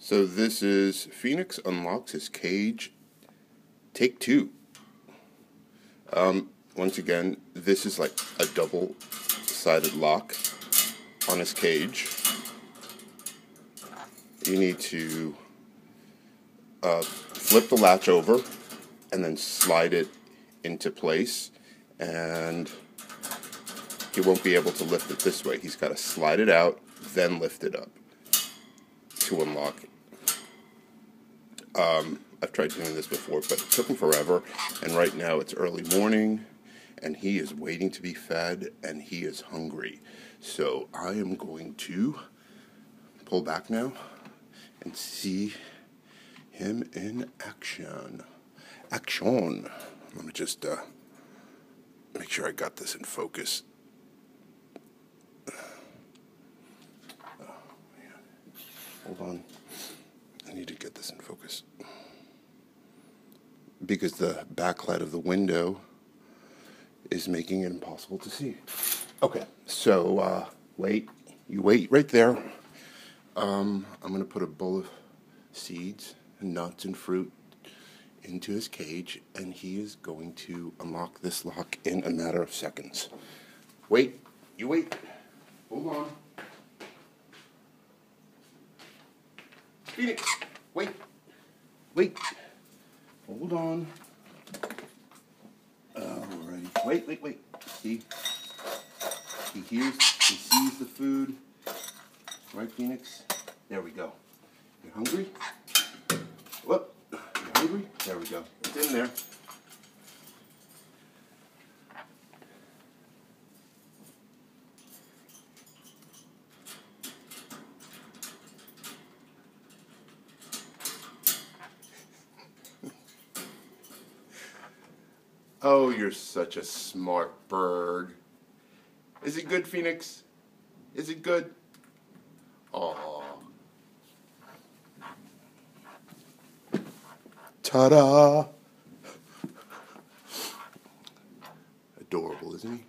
So this is Phoenix unlocks his cage, take 2. Once again, this is like a double-sided lock on his cage. You need to flip the latch over and then slide it into place, and he won't be able to lift it this way. He's got to slide it out, then lift it up to unlock it. I've tried doing this before, but it took him forever, and right now it's early morning, and he is waiting to be fed, and he is hungry. So I am going to pull back now and see him in action. Action. Let me just make sure I got this in focus. Hold on. I need to get this in focus. Because the backlight of the window is making it impossible to see. Okay, so wait. You wait right there. I'm going to put a bowl of seeds, nuts, and fruit into his cage, and he is going to unlock this lock in a matter of seconds. Wait. You wait. Hold on. Phoenix, wait. Wait. Hold on. Alrighty. Wait. See? He sees the food. Right, Phoenix? There we go. You hungry? Whoop. You hungry? There we go. It's in there. Oh, you're such a smart bird. Is it good, Phoenix? Is it good? Aww. Ta-da! Adorable, isn't he?